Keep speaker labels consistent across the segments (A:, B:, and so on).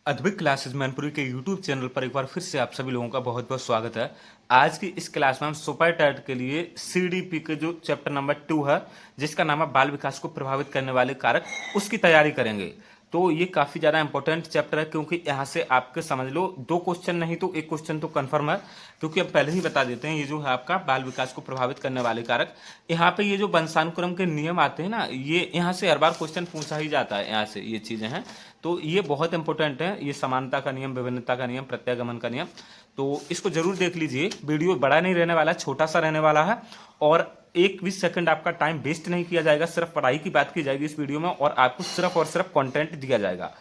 A: Advik classes Mainpuri के YouTube channel पर एक बार फिर से आप सभी लोगों का बहुत बहुत स्वागत है। आज की इस क्लास में हम सुपर टैट के लिए सीडीपी के जो चैप्टर नंबर 2 है, जिसका नाम है बाल विकास को प्रभावित करने वाले कारक, उसकी तैयारी करेंगे। तो ये काफ़ी ज़्यादा इंपॉर्टेंट चैप्टर है, क्योंकि यहाँ से आपके समझ लो 2 क्वेश्चन नहीं तो 1 क्वेश्चन तो कंफर्म है। क्योंकि अब पहले ही बता देते हैं, ये जो है आपका बाल विकास को प्रभावित करने वाले कारक, यहाँ पे ये जो वंशानुक्रम के नियम आते हैं ना, ये यहाँ से हर बार क्वेश्चन पूछा ही जाता है। यहाँ से ये चीज़ें हैं, तो ये बहुत इंपॉर्टेंट है। ये समानता का नियम, विभिन्नता का नियम, प्रत्यागमन का नियम, तो इसको जरूर देख लीजिए। वीडियो बड़ा नहीं रहने वाला, छोटा सा रहने वाला है, और 1 भी सेकंड आपका टाइम वेस्ट नहीं किया जाएगा। सिर्फ पढ़ाई की बात की जाएगी इस वीडियो में, और आपको सिर्फ और सिर्फ कंटेंट दिया जाएगा।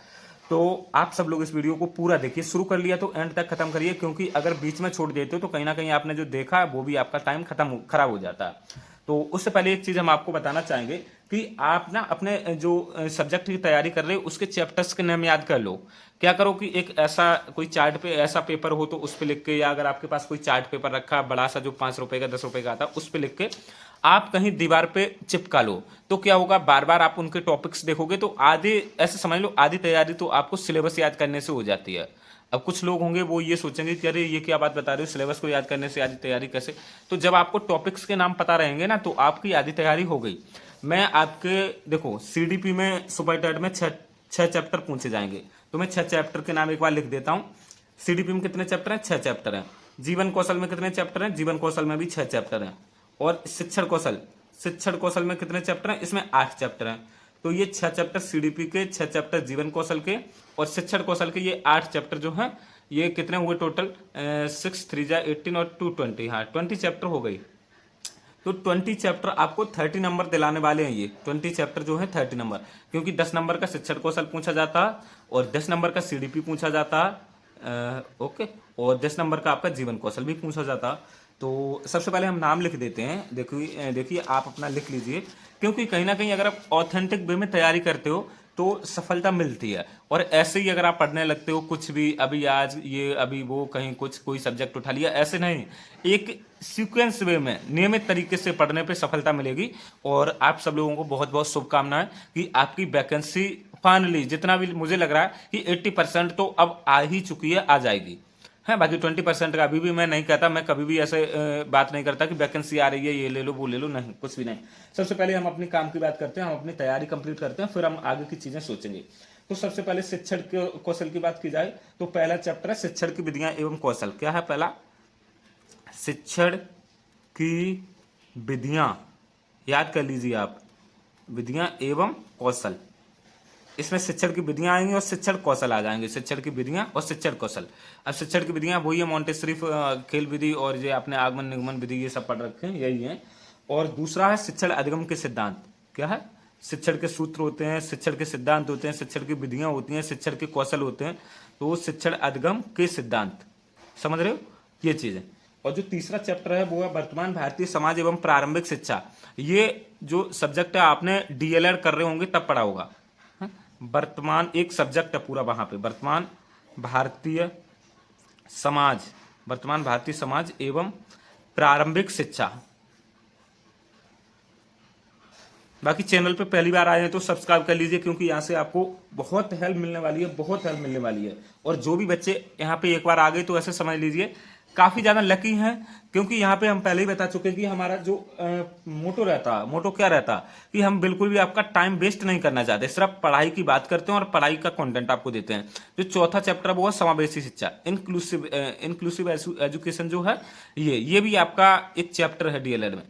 A: तो आप सब लोग इस वीडियो को पूरा देखिए, शुरू कर लिया तो एंड तक खत्म करिए, क्योंकि अगर बीच में छोड़ देते हो तो कहीं ना कहीं आपने जो देखा है वो भी आपका टाइम खराब हो जाता है। तो उससे पहले एक चीज हम आपको बताना चाहेंगे कि आप ना अपने जो सब्जेक्ट की तैयारी कर रहे हो उसके चैप्टर्स के नाम याद कर लो। क्या करो कि एक ऐसा कोई चार्ट पे ऐसा पेपर हो तो उस पे लिख के, या अगर आपके पास कोई चार्ट पेपर रखा बड़ा सा जो 5 रुपए का 10 रुपए का आता है, उस पे लिख के आप कहीं दीवार पे चिपका लो। तो क्या होगा, बार बार आप उनके टॉपिक्स देखोगे तो आधे, ऐसे समझ लो आधी तैयारी तो आपको सिलेबस याद करने से हो जाती है। अब कुछ लोग होंगे वो ये सोचेंगे कि अरे ये क्या बात बता रहे हो, सिलेबस को याद करने से आधी तैयारी कैसे। तो जब आपको टॉपिक्स के नाम पता रहेंगे ना, तो आपकी आधी तैयारी हो गई। मैं आपके देखो सीडीपी में सुपर टेट में छह चैप्टर पूछे जाएंगे, तो मैं 6 चैप्टर के नाम एक बार लिख देता हूँ। सीडीपी में कितने चैप्टर हैं? 6 चैप्टर हैं। जीवन कौशल में कितने चैप्टर हैं? जीवन कौशल में भी 6 चैप्टर हैं। और शिक्षण कौशल में कितने चैप्टर हैं? इसमें 8 चैप्टर हैं। तो ये 6 चैप्टर सीडीपी के, 6 चैप्टर जीवन कौशल के, और शिक्षण कौशल के ये 8 चैप्टर जो हैं, ये कितने हुए टोटल? 6 3 जा 18 और 2 20, हाँ 20 चैप्टर हो गई। तो 20 चैप्टर आपको 30 नंबर दिलाने वाले हैं। ये 20 चैप्टर जो है 30 नंबर, क्योंकि 10 नंबर का शिक्षण कौशल पूछा जाता है, और 10 नंबर का सीडीपी पूछा जाता है, ओके, और 10 नंबर का आपका जीवन कौशल भी पूछा जाता है। तो सबसे पहले हम नाम लिख देते हैं। देखिए आप अपना लिख लीजिए, क्योंकि कहीं ना कहीं अगर आप ऑथेंटिक वे में तैयारी करते हो तो सफलता मिलती है। और ऐसे ही अगर आप पढ़ने लगते हो कुछ भी, अभी आज ये अभी वो, कहीं कुछ कोई सब्जेक्ट उठा लिया, ऐसे नहीं, एक सीक्वेंस वे में नियमित तरीके से पढ़ने पे सफलता मिलेगी। और आप सब लोगों को बहुत बहुत शुभकामनाएं कि आपकी वैकेंसी फाइनली, जितना भी मुझे लग रहा है कि 80% तो अब आ ही चुकी है, आ जाएगी है। बाकी 20% का अभी भी मैं नहीं कहता, मैं कभी भी ऐसे बात नहीं करता कि वैकेंसी आ रही है ये ले लो वो ले लो, नहीं, कुछ भी नहीं। सबसे पहले हम अपने काम की बात करते हैं, हम अपनी तैयारी कंप्लीट करते हैं, फिर हम आगे की चीजें सोचेंगे। तो सबसे पहले शिक्षण कौशल की बात की जाए तो पहला चैप्टर है शिक्षण की विधियां एवं कौशल। क्या है पहला? शिक्षण की विधियां, याद कर लीजिए आप, विधियां एवं कौशल। इसमें शिक्षण की विधियां आएंगी और शिक्षण कौशल आ जाएंगे। शिक्षण की विधियां और शिक्षण कौशल। अब शिक्षण की विधियां वही है, मॉन्टेसरी खेल विधि और ये आपने आगमन निगमन विधि ये सब पढ़ रखे हैं, यही है। और दूसरा है शिक्षण अधिगम के सिद्धांत। क्या है? शिक्षण के सूत्र होते हैं, शिक्षण के सिद्धांत होते हैं, शिक्षण की विधियां होती हैं, शिक्षण के कौशल होते हैं। तो शिक्षण अधिगम के सिद्धांत, समझ रहे हो ये चीजें। और जो तीसरा चैप्टर है वो है वर्तमान भारतीय समाज एवं प्रारंभिक शिक्षा। ये जो सब्जेक्ट है आपने डीएलएड कर रहे होंगे तब पढ़ा होगा। वर्तमान एक सब्जेक्ट है पूरा वहां पे, वर्तमान भारतीय समाज, वर्तमान भारतीय समाज एवं प्रारंभिक शिक्षा। बाकी चैनल पे पहली बार आए हैं तो सब्सक्राइब कर लीजिए, क्योंकि यहाँ से आपको बहुत हेल्प मिलने वाली है, बहुत हेल्प मिलने वाली है। और जो भी बच्चे यहाँ पे एक बार आ गए तो ऐसे समझ लीजिए काफी ज्यादा लकी हैं, क्योंकि यहाँ पे हम पहले ही बता चुके हैं कि हमारा जो मोटो क्या रहता कि हम बिल्कुल भी आपका टाइम वेस्ट नहीं करना चाहते, सिर्फ पढ़ाई की बात करते हैं और पढ़ाई का कंटेंट आपको देते हैं। जो चौथा चैप्टर है वो है समावेशी शिक्षा, इंक्लूसिव एजुकेशन जो है, ये भी आपका एक चैप्टर है डीएलएड में,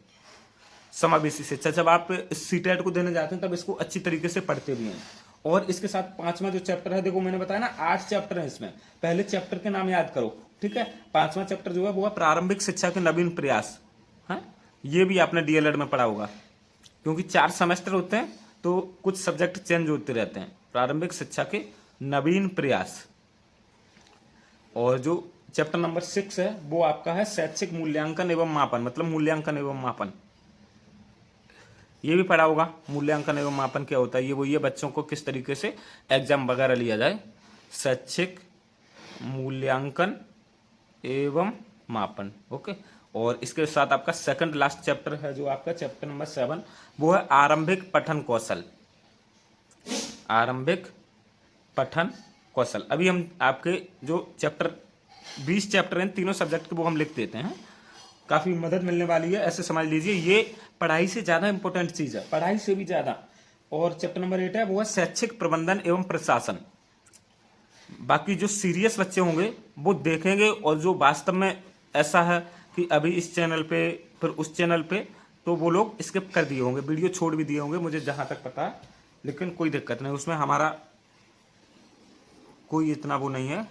A: समावेशी शिक्षा। जब आप सीटेट को देने जाते हैं तब इसको अच्छी तरीके से पढ़ते भी हैं। और इसके साथ पांचवा जो चैप्टर है, देखो मैंने बताया ना 8 चैप्टर हैं इसमें, पहले चैप्टर के नाम याद करो, ठीक है। पांचवा चैप्टर जो है वो है प्रारंभिक शिक्षा के नवीन प्रयास, है। ये भी आपने डीएलएड में पढ़ा होगा, क्योंकि 4 सेमेस्टर होते हैं तो कुछ सब्जेक्ट चेंज होते रहते हैं। प्रारंभिक शिक्षा के नवीन प्रयास। और जो चैप्टर नंबर 6 है वो आपका है शैक्षिक मूल्यांकन एवं मापन, मतलब मूल्यांकन एवं मापन, ये भी पढ़ा होगा। मूल्यांकन एवं मापन क्या होता है? ये वही है, बच्चों को किस तरीके से एग्जाम वगैरह लिया जाए। शैक्षिक मूल्यांकन एवं मापन, ओके। और इसके साथ आपका सेकंड लास्ट चैप्टर है जो आपका चैप्टर नंबर 7, वो है आरंभिक पठन कौशल। आरंभिक पठन कौशल। अभी हम आपके जो चैप्टर 20 चैप्टर हैं तीनों सब्जेक्ट के वो हम लिख देते हैं, काफ़ी मदद मिलने वाली है। ऐसे समझ लीजिए ये पढ़ाई से ज़्यादा इंपॉर्टेंट चीज़ है, पढ़ाई से भी ज़्यादा। और चैप्टर नंबर 8 है वो है शैक्षिक प्रबंधन एवं प्रशासन। बाकी जो सीरियस बच्चे होंगे वो देखेंगे, और जो वास्तव में ऐसा है कि अभी इस चैनल पे फिर उस चैनल पे, तो वो लोग स्किप कर दिए होंगे, वीडियो छोड़ भी दिए होंगे, मुझे जहाँ तक पता है। लेकिन कोई दिक्कत नहीं, उसमें हमारा कोई इतना वो नहीं है।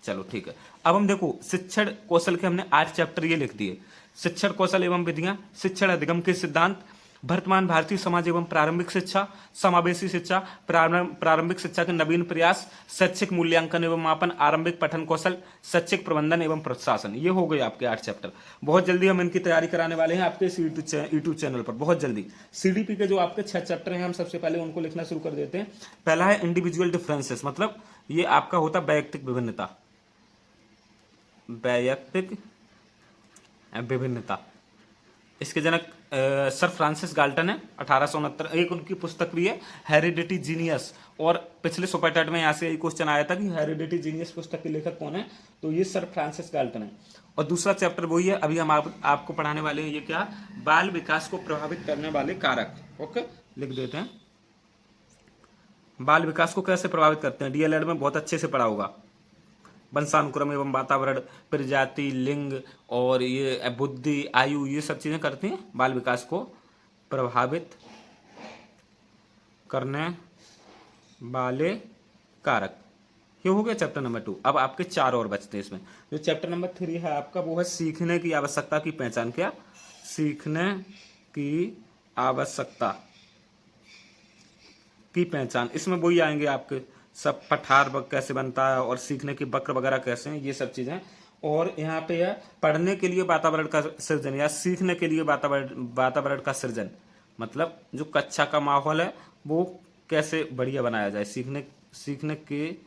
A: चलो ठीक है। अब हम देखो शिक्षण कौशल के हमने 8 चैप्टर ये लिख दिए। शिक्षण कौशल एवं विधियां, शिक्षण अधिगम के सिद्धांत, वर्तमान भारतीय समाज एवं प्रारंभिक शिक्षा, समावेशी शिक्षा, प्रारंभिक शिक्षा के नवीन प्रयास, शैक्षिक मूल्यांकन एवं मापन, आरंभिक पठन कौशल, शैक्षिक प्रबंधन एवं प्रशासन। ये हो गए आपके 8 चैप्टर। बहुत जल्दी हम इनकी तैयारी कराने वाले हैं आपके यूट्यूब चैनल पर, बहुत जल्दी। सीडीपी के जो आपके 6 चैप्टर हैं हम सबसे पहले उनको लिखना शुरू कर देते हैं। पहला है इंडिविजुअल डिफरेंसेस, मतलब ये आपका होता वैयक्तिक विभिन्नता, वैयक्तिक विभिन्नता। इसके जनक सर फ्रांसिस गाल्टन है, 1869। एक उनकी पुस्तक भी है हेरिडिटी जीनियस, और पिछले सुपर टेट में यहाँ से एक क्वेश्चन आया था कि हेरिडिटी जीनियस पुस्तक के लेखक कौन है, तो ये सर फ्रांसिस गाल्टन है। और दूसरा चैप्टर वही है अभी हम आपको पढ़ाने वाले हैं, ये क्या, बाल विकास को प्रभावित करने वाले कारक। ओके, लिख देते हैं। बाल विकास को कैसे प्रभावित करते हैं, डीएलएड में बहुत अच्छे से पढ़ा होगा। वंशानुक्रम एवं वातावरण, प्रजाति, लिंग और ये बुद्धि, आयु, ये सब चीजें करती हैं बाल विकास को प्रभावित करने वाले कारक। ये हो गया चैप्टर नंबर 2। अब आपके 4 और बचते हैं इसमें। जो चैप्टर नंबर 3 है आपका वो है सीखने की आवश्यकता की पहचान। क्या, सीखने की आवश्यकता की पहचान। इसमें वही आएंगे आपके सब पठार कैसे बनता है और सीखने की वक्र वगैरह कैसे हैं, ये सब चीजें। और यहाँ पे है पढ़ने के लिए वातावरण का सृजन या सीखने के लिए वातावरण का सृजन, मतलब जो कक्षा का माहौल है वो कैसे बढ़िया बनाया जाए। सीखने के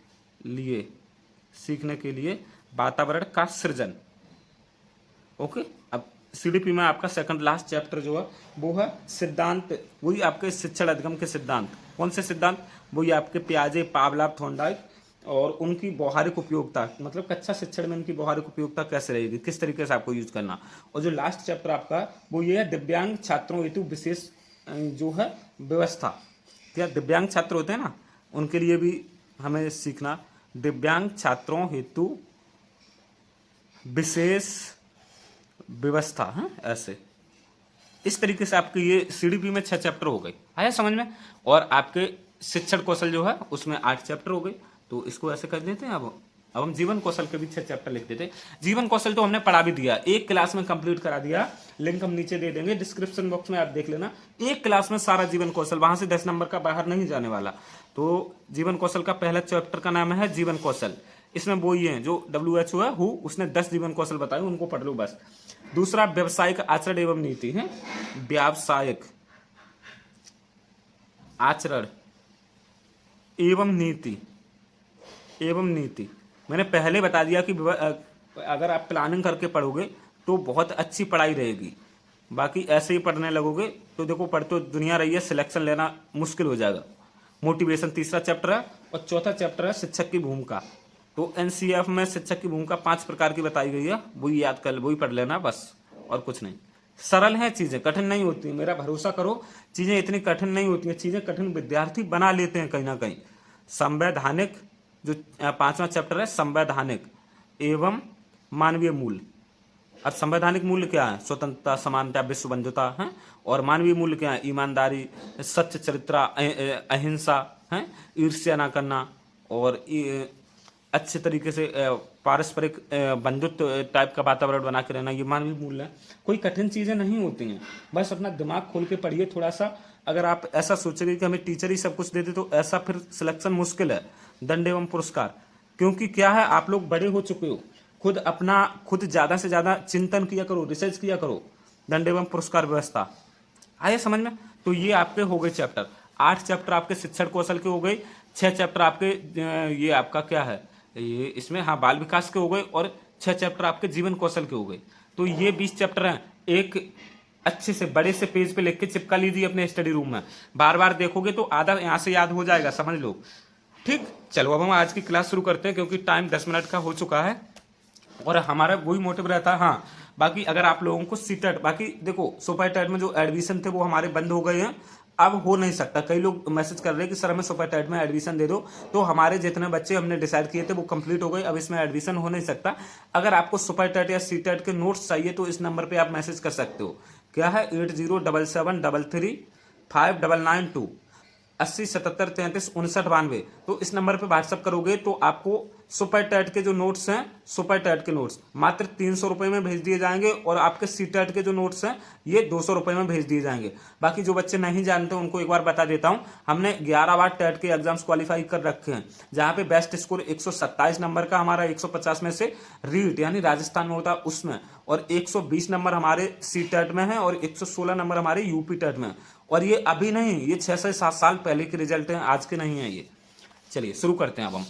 A: लिए वातावरण का सृजन। ओके, अब सीडीपी में आपका सेकंड लास्ट चैप्टर जो है वो है सिद्धांत, वही आपके शिक्षण अधिगम के सिद्धांत। कौन से सिद्धांत, वही आपके पियाजे, पावलोव, थॉर्नडाइक, और उनकी व्यवहारिक उपयोगिता, मतलब कक्षा शिक्षण में उनकी व्यवहारिक उपयोगिता कैसे रहेगी, किस तरीके से आपको यूज करना। और जो लास्ट चैप्टर आपका वो ये है दिव्यांग छात्रों हेतु विशेष जो है व्यवस्था। क्या दिव्यांग छात्र होते हैं ना, उनके लिए भी हमें सीखना, दिव्यांग छात्रों हेतु विशेष व्यवस्था है। ऐसे इस तरीके से आपके ये सीडीपी में 6 चैप्टर हो गए, आया समझ में। और आपके शिक्षण कौशल जो है उसमें 8 चैप्टर हो गए, तो इसको ऐसे कर देते हैं। अब हम जीवन कौशल के भी 6 चैप्टर लिख देते हैं। जीवन कौशल तो हमने पढ़ा भी दिया, एक क्लास में कंप्लीट करा दिया, लिंक हम नीचे दे देंगे डिस्क्रिप्शन बॉक्स में, आप देख लेना। एक क्लास में सारा जीवन कौशल, वहां से 10 नंबर का बाहर नहीं जाने वाला। तो जीवन कौशल का पहला चैप्टर का नाम है जीवन कौशल। इसमें वो ही है जो WHO है उसने 10 जीवन कौशल बताए, उनको पढ़ लो बस। दूसरा व्यावसायिक आचरण एवं नीति है, व्यावसायिक आचरण एवं नीति। मैंने पहले बता दिया कि अगर आप प्लानिंग करके पढ़ोगे तो बहुत अच्छी पढ़ाई रहेगी। बाकी ऐसे ही पढ़ने लगोगे तो देखो पढ़ते दुनिया रही है, सिलेक्शन लेना मुश्किल हो जाएगा। मोटिवेशन तीसरा चैप्टर है, और चौथा चैप्टर है शिक्षक की भूमिका। तो एनसीईआरटी में शिक्षक की भूमिका 5 प्रकार की बताई गई है, वही याद कर, वही पढ़ लेना बस, और कुछ नहीं। सरल है चीजें, कठिन नहीं होती, मेरा भरोसा करो, चीजें इतनी कठिन नहीं होती हैं। चीजें कठिन विद्यार्थी बना लेते हैं कहीं ना कहीं। संवैधानिक जो 5वां चैप्टर है, संवैधानिक एवं मानवीय मूल्य। अब संवैधानिक मूल्य क्या है, स्वतंत्रता, समानता, विश्व बंधुता है। और मानवीय मूल्य क्या है, ईमानदारी, सत्य, चरित्र, अहिंसा है, ईर्ष्या ना करना, और अच्छे तरीके से पारस्परिक बंधुत्व टाइप का वातावरण बना के रहना, ये मानवीय मूल्य है। कोई कठिन चीजें नहीं होती हैं, बस अपना दिमाग खोल के पढ़िए थोड़ा सा। अगर आप ऐसा सोचेंगे कि हमें टीचर ही सब कुछ दे दे तो ऐसा फिर सिलेक्शन मुश्किल है। दंड एवं पुरस्कार, क्योंकि क्या है, आप लोग बड़े हो चुके हो, खुद ज्यादा से ज्यादा चिंतन किया करो, रिसर्च किया करो। दंड एवं पुरस्कार व्यवस्था आया समझ में। तो ये आपके हो गए चैप्टर। 8 चैप्टर आपके शिक्षण कौशल के हो गए, 6 चैप्टर आपके ये आपका क्या है, ये इसमें हाँ बाल विकास के हो गए, और 6 चैप्टर आपके जीवन कौशल के हो गए। तो ये 20 चैप्टर हैं। एक अच्छे से बड़े से पेज पे लिख के चिपका लीजिए अपने स्टडी रूम में, बार बार देखोगे तो आधा यहाँ से याद हो जाएगा, समझ लो। ठीक, चलो अब हम आज की क्लास शुरू करते हैं क्योंकि टाइम 10 मिनट का हो चुका है और हमारा वही मोटिव रहता है। हाँ, बाकी अगर आप लोगों को सीटेट, बाकी देखो सुपर टेट में जो एडमिशन थे वो हमारे बंद हो गए हैं, अब हो नहीं सकता। कई लोग मैसेज कर रहे हैं कि सर हमें सुपर टेट में एडमिशन दे दो, तो हमारे जितने बच्चे हमने डिसाइड किए थे वो कंप्लीट हो गए, अब इसमें एडमिशन हो नहीं सकता। अगर आपको सुपर टेट या सी टेट के नोट्स चाहिए तो इस नंबर पर आप मैसेज कर सकते हो, क्या है 8077335992 8077335992। तो इस नंबर पे व्हाट्सअप करोगे तो आपको सुपर टेट के जो नोट्स हैं, सुपर टेट के नोट्स मात्र 300 रुपये में भेज दिए जाएंगे और आपके सी टेट के जो नोट्स हैं ये 200 रुपये में भेज दिए जाएंगे। बाकी जो बच्चे नहीं जानते उनको एक बार बता देता हूं, हमने 11 बार टेट के एग्जाम्स क्वालिफाई कर रखे हैं, जहां पे बेस्ट स्कोर 127 नंबर का हमारा 150 में से रीट यानी राजस्थान में होता है उसमें, और 120 नंबर हमारे सी टेट में है और 116 नंबर हमारे यूपी टेट में। और ये अभी नहीं, ये 6 से 7 साल पहले के रिजल्ट हैं, आज के नहीं है ये। चलिए शुरू करते हैं अब हम।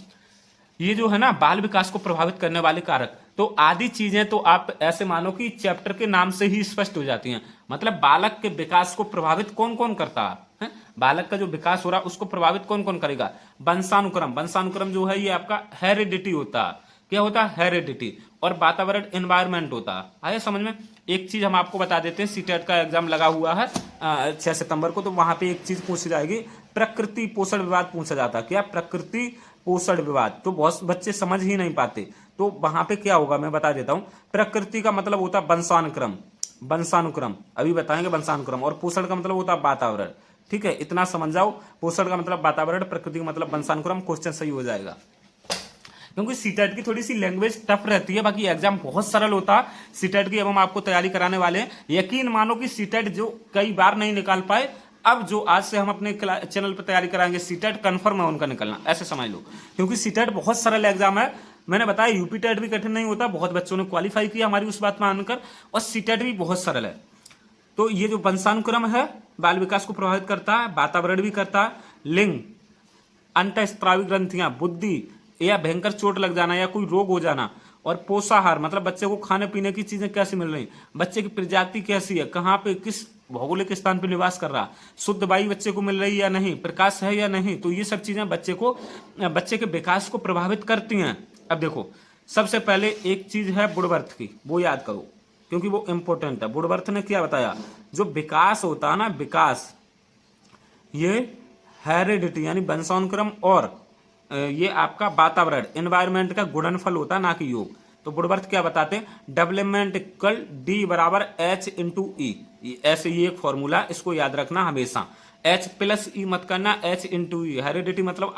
A: ये जो है ना बाल विकास को प्रभावित करने वाले कारक, तो आदि चीजें तो आप ऐसे मानो कि चैप्टर के नाम से ही स्पष्ट हो जाती हैं। मतलब बालक के विकास को प्रभावित कौन कौन करता है, बालक का जो विकास हो रहा है उसको प्रभावित कौन कौन करेगा? वंशानुक्रम, वंशानुक्रम जो है ये आपका हेरिडिटी होता है। क्या होता है? हेरिडिटी। और वातावरण एनवायरमेंट होता है। आया समझ में? एक चीज हम आपको बता देते हैं, सीटेट का एग्जाम लगा हुआ है 6 सितंबर को, तो वहां पे एक चीज पूछी जाएगी, प्रकृति पोषण विवाद पूछा जाता है। क्या? प्रकृति पोषण विवाद। तो बहुत बच्चे समझ ही नहीं पाते, तो वहां पे क्या होगा मैं बता देता हूं। प्रकृति का मतलब होता है वंशानुक्रम, वंशानुक्रम अभी बताएंगे वंशानुक्रम, और पोषण का मतलब होता है वातावरण। ठीक है, इतना समझ जाओ। पोषण का मतलब वातावरण, प्रकृति का मतलब वंशानुक्रम, क्वेश्चन सही हो जाएगा। क्योंकि सीटेट की थोड़ी सी लैंग्वेज टफ रहती है, बाकी एग्जाम बहुत सरल होता है सीटेट की। अब हम आपको तैयारी कराने वाले हैं, यकीन मानो कि सीटेट जो कई बार नहीं निकाल पाए, अब जो आज से हम अपने चैनल पर तैयारी कराएंगे सीटेट, कंफर्म है उनका निकलना, ऐसे समझ लो। क्योंकि सीटेट बहुत सरल एग्जाम है, मैंने बताया यूपी टेट भी कठिन नहीं होता, बहुत बच्चों ने क्वालिफाई किया हमारी उस बात मानकर, और सीटेट भी बहुत सरल है। तो ये जो वंशानुक्रम है बाल विकास को प्रभावित करता है, वातावरण भी करता है, लिंग, अंतःस्रावी ग्रंथियां, बुद्धि या भयंकर चोट लग जाना या कोई रोग हो जाना, और पोषाहार मतलब बच्चे को खाने पीने की चीजें कैसी मिल रही, बच्चे की प्रजाति कैसी है, कहाँ पे किस भौगोलिक स्थान पे निवास कर रहा, शुद्ध वायु बच्चे को मिल रही या नहीं, प्रकाश है या नहीं, तो ये सब चीजें बच्चे के विकास को प्रभावित करती हैं। अब देखो, सबसे पहले एक चीज है वुडवर्थ की, वो याद करो क्योंकि वो इंपॉर्टेंट है। वुडवर्थ ने क्या बताया, जो विकास होता है ना, विकास ये हेरिडिटी यानी वंशानुक्रम और ये आपका वातावरण एनवायरमेंट का गुणनफल होता है, ना कि योग। तो वुडवर्थ क्या बताते हैं, डेवलपमेंट इक्वल डी बराबर एच इंटू ई, ऐसे ये एक फॉर्मूला, इसको याद रखना हमेशा। एच प्लस ई मत करना, एच इंटू ई। हेरिडिटी मतलब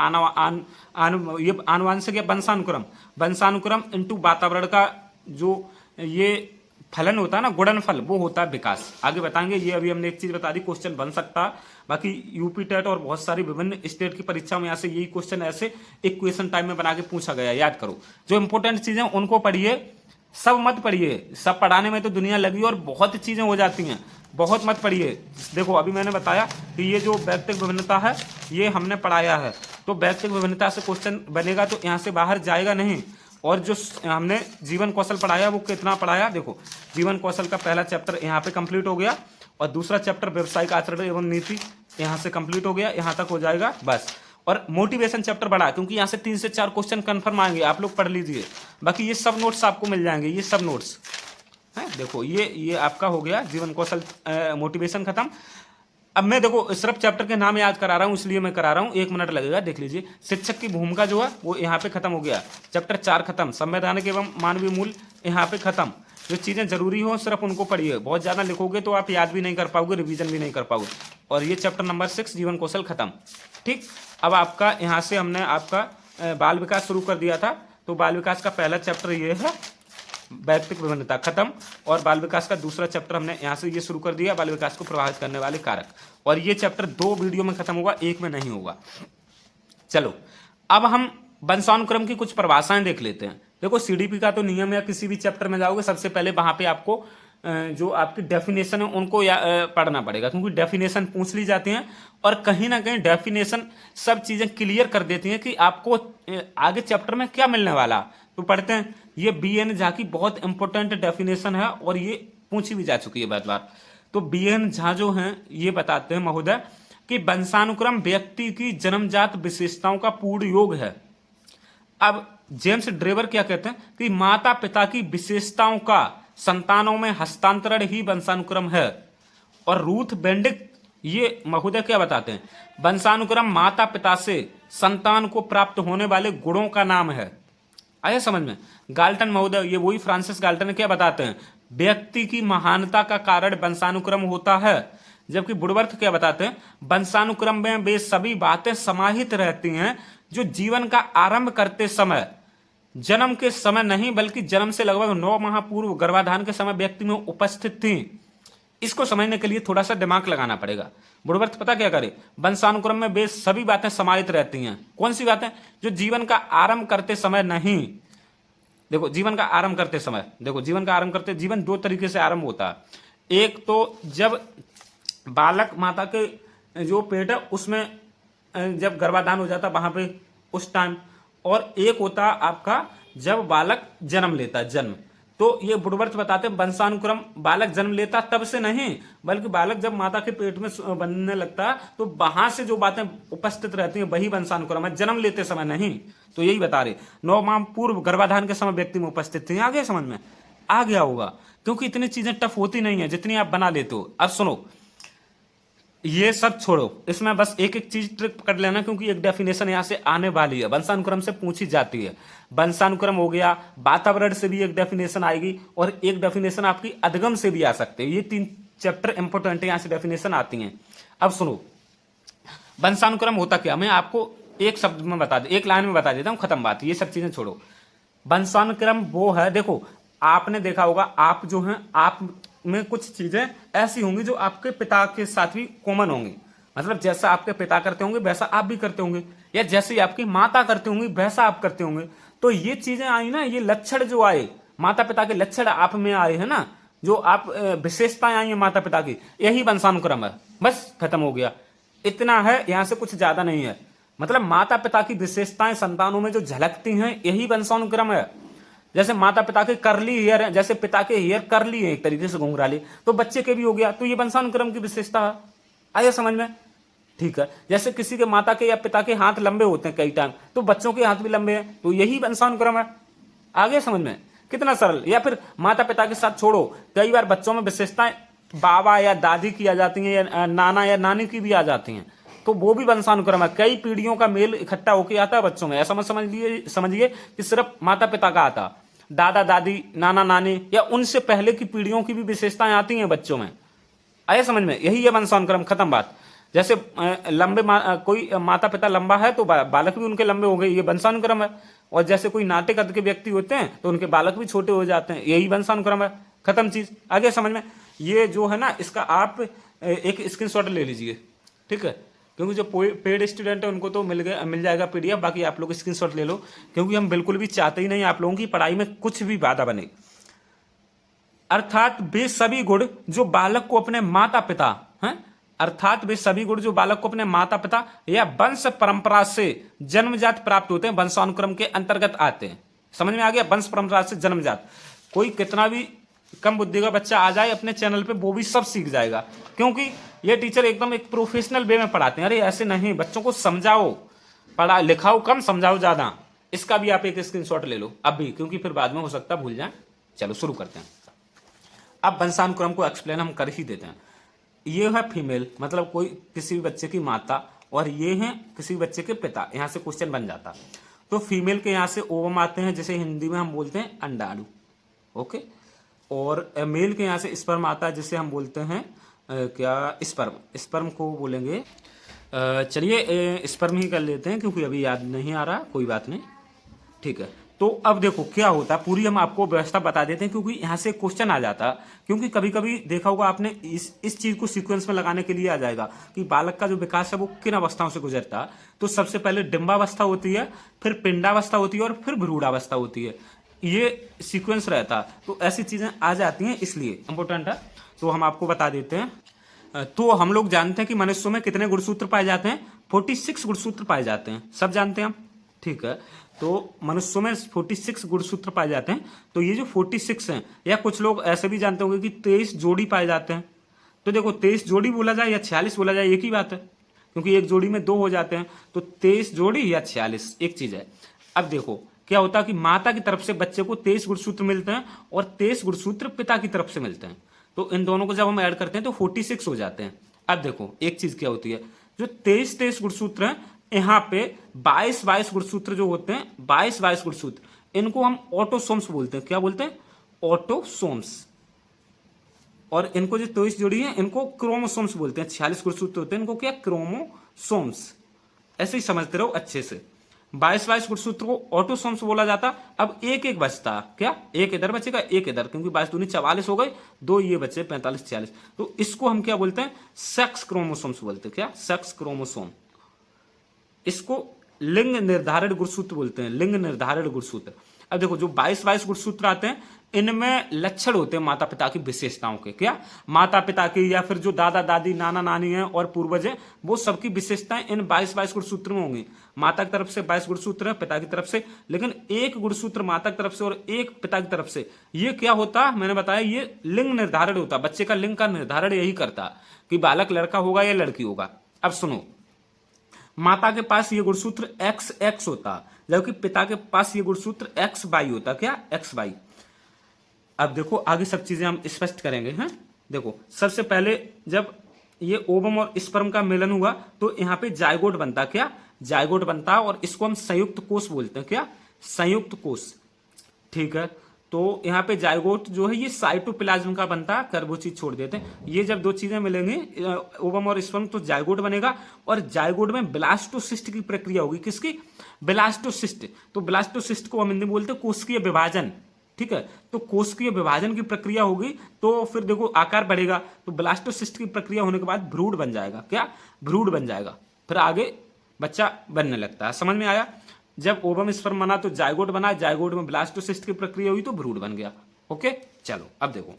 A: ये आनुवांशिक या वंशानुक्रम, वंशानुक्रम इंटू वातावरण का जो ये फलन होता है ना, गुणनफल, वो होता है विकास। आगे बताएंगे, ये अभी हमने एक चीज बता दी, क्वेश्चन बन सकता है। बाकी यूपी टेट और बहुत सारी विभिन्न स्टेट की परीक्षा में यहाँ से यही क्वेश्चन ऐसे इक्वेशन टाइम में बना के पूछा गया, याद करो। जो इंपॉर्टेंट चीजें उनको पढ़िए, सब मत पढ़िए, सब पढ़ाने में तो दुनिया लगी और बहुत चीजें हो जाती हैं, बहुत मत पढ़िए। देखो अभी मैंने बताया कि ये जो वैयक्तिक विभिन्नता है ये हमने पढ़ाया है, तो वैयक्तिक विभिन्नता से क्वेश्चन बनेगा तो यहाँ से बाहर जाएगा नहीं। और जो हमने जीवन कौशल पढ़ाया वो कितना पढ़ाया, देखो जीवन कौशल का पहला चैप्टर यहाँ पे कंप्लीट हो गया, और दूसरा चैप्टर व्यवसायिक आचरण एवं नीति यहाँ से कंप्लीट हो गया, यहाँ तक हो जाएगा बस। और मोटिवेशन चैप्टर बढ़ा, क्योंकि यहाँ से 3 से 4 क्वेश्चन कंफर्म आएंगे, आप लोग पढ़ लीजिए। बाकी ये सब नोट्स आपको मिल जाएंगे, ये सब नोट्स हैं। देखो ये आपका हो गया जीवन कौशल मोटिवेशन खत्म। अब मैं देखो सिर्फ चैप्टर के नाम याद करा रहा हूँ, इसलिए मैं करा रहा हूँ, 1 मिनट लगेगा, देख लीजिए। शिक्षक की भूमिका जो है वो यहाँ पे खत्म हो गया, चैप्टर 4 खत्म। संवैधानिक एवं मानवीय मूल्य यहाँ पे खत्म। जो चीजें जरूरी हो सिर्फ उनको पढ़िए, बहुत ज्यादा लिखोगे तो आप याद भी नहीं कर पाओगे, रिवीजन भी नहीं कर पाओगे। और ये चैप्टर नंबर 6 जीवन कौशल खत्म। ठीक, अब आपका यहाँ से हमने आपका बाल विकास शुरू कर दिया था, तो बाल विकास का पहला चैप्टर ये है, वैयक्तिक विभिन्नता खत्म। और बाल विकास का दूसरा चैप्टर हमने यहाँ से ये शुरू कर दिया, बाल विकास को प्रभावित करने वाले कारक। और ये चैप्टर 2 वीडियो में खत्म होगा, 1 में नहीं होगा। चलो अब हम वंशानुक्रम की कुछ परिभाषाएं देख लेते हैं। देखो सीडीपी का तो नियम है, किसी भी चैप्टर में जाओगे सबसे पहले वहां पे आपको जो आपकी डेफिनेशन है उनको पढ़ना पड़ेगा, क्योंकि डेफिनेशन पूछ ली जाती हैं और कहीं ना कहीं डेफिनेशन सब चीजें क्लियर कर देती हैं कि आपको आगे चैप्टर में क्या मिलने वाला। तो पढ़ते हैं, ये BN झा की बहुत इंपॉर्टेंट डेफिनेशन है और ये पूछी भी जा चुकी है बार बार। तो BN झा जो हैं ये बताते हैं महोदय कि वंशानुक्रम व्यक्ति की जन्मजात विशेषताओं का पूर्ण योग है। अब जेम्स ड्रेवर क्या कहते हैं कि माता पिता की विशेषताओं का संतानों में हस्तांतरण ही वंशानुक्रम है। और रूथ बेंडिक ये महोदय क्या बताते हैं, वंशानुक्रम माता पिता से संतान को प्राप्त होने वाले गुणों का नाम है। आया समझ में। गाल्टन महोदय, ये वही फ्रांसिस गाल्टन क्या बताते हैं, व्यक्ति की महानता का कारण वंशानुक्रम होता है। जबकि वुडवर्थ क्या बताते हैं, वंशानुक्रम में वे सभी बातें समाहित रहती हैं जो जीवन का आरंभ करते समय, जन्म के समय नहीं बल्कि जन्म से लगभग 9 माह पूर्व गर्भाधान के समय व्यक्ति में उपस्थित थी। इसको समझने के लिए थोड़ा सा दिमाग लगाना पड़ेगा। वुडवर्थ पता क्या करे, वंशानुक्रम में वे सभी बातें समाहित रहती हैं। कौन सी बातें, जो जीवन का आरंभ करते समय नहीं। देखो जीवन का आरंभ करते समय, देखो जीवन का आरंभ करते, जीवन 2 तरीके से आरंभ होता है। एक तो जब बालक माता के जो पेट है उसमें जब गर्भाधान हो जाता वहां पे उस टाइम, और एक होता आपका जब बालक जन्म लेता, जन्म। तो ये वुडवर्थ बताते हैं वंशानुक्रम बालक जन्म लेता तब से नहीं, बल्कि बालक जब माता के पेट में बनने लगता तो वहां से जो बातें उपस्थित रहती हैं वही वंशानुक्रम है, जन्म लेते समय नहीं। तो यही बता रहे 9 माह पूर्व गर्भाधान के समय व्यक्ति में उपस्थित थी। आ गया समझ में, आ गया होगा, क्योंकि इतनी चीजें टफ होती नहीं है जितनी आप बना लेते हो। अब सुनो, ये सब छोड़ो, इसमें बस एक एक चीज ट्रिक पकड़ लेना, क्योंकि एक डेफिनेशन यहां से आने वाली है, वंशानुक्रम से पूछी जाती है। वंशानुक्रम हो गया, वातावरण से भी एक डेफिनेशन आएगी, और एक डेफिनेशन आपकी अधिगम से भी आ सकते हैं। ये 3 चैप्टर इंपॉर्टेंट है, यहां से डेफिनेशन आती हैं। अब सुनो, वंशानुक्रम होता क्या, मैं आपको एक शब्द में बता दे, एक लाइन में बता देता हूं, खत्म बात, ये सब चीजें छोड़ो। वंशानुक्रम वो है, देखो आपने देखा होगा, आप जो हैं आप में कुछ चीजें ऐसी होंगी जो आपके पिता के साथ भी कॉमन होंगी। मतलब जैसा आपके पिता करते होंगे वैसा आप भी करते होंगे, या जैसे आपकी माता करते होंगी वैसा आप करते होंगे। तो ये चीजें आई ना, ये लक्षण जो आए, माता पिता के लक्षण आप में आए हैं ना, जो आप विशेषताएं आई हैं माता पिता की, यही वंशानुक्रम है। बस खत्म हो गया, इतना है, यहां से कुछ ज्यादा नहीं है। मतलब माता पिता की विशेषताएं संतानों में जो झलकती हैं यही वंशानुक्रम है। जैसे माता पिता के करली हेयर है, जैसे पिता के हेयर करली है एक तरीके से घुंघराले, तो बच्चे के भी हो गया, तो ये वंशानुक्रम की विशेषता है। आया समझ में, ठीक है। जैसे किसी के माता के या पिता के हाथ लंबे होते हैं कई टाइम, तो बच्चों के हाथ भी लंबे हैं, तो यही वंशानुक्रम है। आगे समझ में, कितना सरल। या फिर माता पिता के साथ छोड़ो, कई बार बच्चों में विशेषताएं बाबा या दादी की आ जाती हैं, या नाना या नानी की भी आ जाती हैं, तो वो भी वंशानुक्रम है। कई पीढ़ियों का मेल इकट्ठा होकर आता है बच्चों में। ऐसा समझिए कि सिर्फ माता पिता का आता, दादा दादी नाना नानी या उनसे पहले की पीढ़ियों की भी विशेषताएं आती हैं बच्चों में। आया समझ में, यही है वंशानुक्रम, खत्म बात। जैसे लंबे कोई माता पिता लंबा है तो बालक भी उनके लंबे हो गए, ये वंशानुक्रम है। और जैसे कोई नाटे कद के व्यक्ति होते हैं तो उनके बालक भी छोटे हो जाते हैं, यही वंशानुक्रम है, खत्म चीज। आगे समझ में, ये जो है ना, इसका आप एक स्क्रीनशॉट ले लीजिए, ठीक है, क्योंकि जो पेड स्टूडेंट है उनको तो मिल जाएगा पीडीएफ, बाकी आप लोग स्क्रीनशॉट ले लो, क्योंकि हम बिल्कुल भी चाहते ही नहीं आप लोगों की पढ़ाई में कुछ भी बाधा बने। अर्थात वे सभी गुण जो बालक को अपने माता पिता हैं, अर्थात वे सभी गुण जो बालक को अपने माता पिता या वंश परंपरा से जन्मजात प्राप्त होते हैं वंशानुक्रम के अंतर्गत आते हैं। समझ में आ गया, वंश परंपरा से जन्मजात। कोई कितना भी कम बुद्धि का बच्चा आ जाए अपने चैनल पे, वो भी सब सीख जाएगा, क्योंकि ये टीचर एकदम एक प्रोफेशनल वे में पढ़ाते हैं। अरे ऐसे नहीं, बच्चों को समझाओ, पढ़ा लिखाओ कम, समझाओ ज्यादा। इसका भी आप एक स्क्रीनशॉट ले लो अभी, क्योंकि फिर बाद में हो सकता है भूल जाए। चलो शुरू करते हैं। अब वंशानुक्रम को एक्सप्लेन हम कर ही देते हैं। ये है फीमेल, मतलब कोई किसी भी बच्चे की माता, और ये है किसी भी बच्चे के पिता। यहाँ से क्वेश्चन बन जाता। तो फीमेल के यहाँ से ओवम आते हैं, जिसे हिंदी में हम बोलते हैं अंडाणु, ओके। और मेल के यहाँ से स्पर्म आता है, जिसे हम बोलते हैं क्या, स्पर्म। स्पर्म को बोलेंगे, चलिए स्पर्म ही कर लेते हैं, क्योंकि अभी याद नहीं आ रहा, कोई बात नहीं, ठीक है। तो अब देखो क्या होता है, पूरी हम आपको व्यवस्था बता देते हैं, क्योंकि यहाँ से क्वेश्चन आ जाता। क्योंकि कभी कभी देखा होगा आपने, इस चीज को सीक्वेंस में लगाने के लिए आ जाएगा कि बालक का जो विकास है वो किन अवस्थाओं से गुजरता। तो सबसे पहले डिंबावस्था होती है, फिर पिंडावस्था होती है, और फिर भ्रूणावस्था होती है। ये सीक्वेंस रहता, तो ऐसी चीजें आ जाती हैं, इसलिए इंपॉर्टेंट है। तो हम आपको बता देते हैं। तो हम लोग जानते हैं कि मनुष्यों में कितने गुणसूत्र पाए जाते हैं, 46 गुणसूत्र पाए जाते हैं, सब जानते हैं हम, ठीक है। तो मनुष्यों में 46 गुणसूत्र पाए जाते हैं। तो ये जो 46 हैं, या कुछ लोग ऐसे भी जानते होंगे कि 23 जोड़ी पाए जाते हैं। तो देखो 23 जोड़ी बोला जाए या 46 बोला जाए, एक ही बात है। क्योंकि एक जोड़ी में 2 हो जाते हैं, तो 23 जोड़ी या 46, एक चीज है। अब देखो क्या होता है कि माता की तरफ से बच्चे को 23 गुणसूत्र मिलते हैं और 23 गुणसूत्र पिता की तरफ से मिलते हैं, तो इन दोनों को जब हम ऐड करते हैं तो 46 हो जाते हैं। अब देखो एक चीज क्या होती है, जो 23 गुणसूत्र हैं, यहाँ पे 22 गुणसूत्र जो होते हैं, 22 गुणसूत्र, इनको हम ऑटोसोम्स बोलते हैं। क्या बोलते हैं? ऑटोसोम्स। और इनको जो 23 जोड़ी है इनको क्रोमोसोम्स बोलते हैं। 46 गुणसूत्र होते हैं, इनको क्या? क्रोमोसोम्स। ऐसे ही समझते रहो अच्छे से। 22 गुणसूत्र को ऑटोसोम्स बोला जाता। अब एक एक बचता, क्या? एक इधर बचेगा, एक इधर, क्योंकि 22 दूनी 44 हो गए, 2 ये बचे 45 46, तो इसको हम क्या बोलते हैं? सेक्स क्रोमोसोम्स बोलते हैं। क्या? Sex chromosome. इसको लिंग निर्धारण गुणसूत्र बोलते हैं, लिंग निर्धारण गुणसूत्र। अब देखो जो 22 गुणसूत्र आते हैं, इनमें लक्षण होते हैं माता पिता की विशेषताओं के। क्या? माता पिता की या फिर जो दादा दादी नाना नानी हैं और पूर्वज हैं, वो सबकी विशेषताएं इन 22 गुणसूत्र में होंगी। माता की तरफ से 22 गुणसूत्र है, पिता की तरफ से, लेकिन एक गुणसूत्र माता की तरफ से और एक पिता की तरफ से। ये क्या होता? मैंने बताया, ये लिंग निर्धारण होता। बच्चे का लिंग का निर्धारण यही करता कि बालक लड़का होगा या लड़की होगा। अब सुनो, माता के पास ये गुणसूत्र XX होता, जबकि पिता के पास ये गुणसूत्र XY होता। क्या? XY। अब देखो आगे सब चीजें हम स्पष्ट करेंगे हैं। देखो सबसे पहले जब ये ओवम और स्पर्म का मिलन हुआ तो यहाँ पे जायगोट बनता। क्या? जायगोट बनता, और इसको हम संयुक्त कोष बोलते हैं। क्या? संयुक्त कोष। ठीक है, तो यहाँ पे जायगोट जो है ये साइटोप्लाज्म का बनता, कर वो चीज छोड़ देते हैं। ये जब दो चीजें मिलेंगी, ओवम और स्पर्म, तो जायगोट बनेगा, और जायगोट में ब्लास्टोसिस्ट की प्रक्रिया होगी। किसकी? ब्लास्टोसिस्ट। तो ब्लास्टोसिस्ट को हम हिंदी में बोलते हैं कोशिकीय विभाजन। ठीक है, तो कोशिकीय विभाजन की प्रक्रिया होगी, तो फिर देखो आकार बढ़ेगा, तो ब्लास्टोसिस्ट की प्रक्रिया होने के बाद भ्रूण बन जाएगा। क्या? भ्रूण बन जाएगा, फिर आगे बच्चा बनने लगता है। समझ में आया? जब ओवम स्पर्म बना तो जायगोट बना, जायगोट में ब्लास्टोसिस्ट की प्रक्रिया हुई तो भ्रूण बन गया। ओके, चलो अब देखो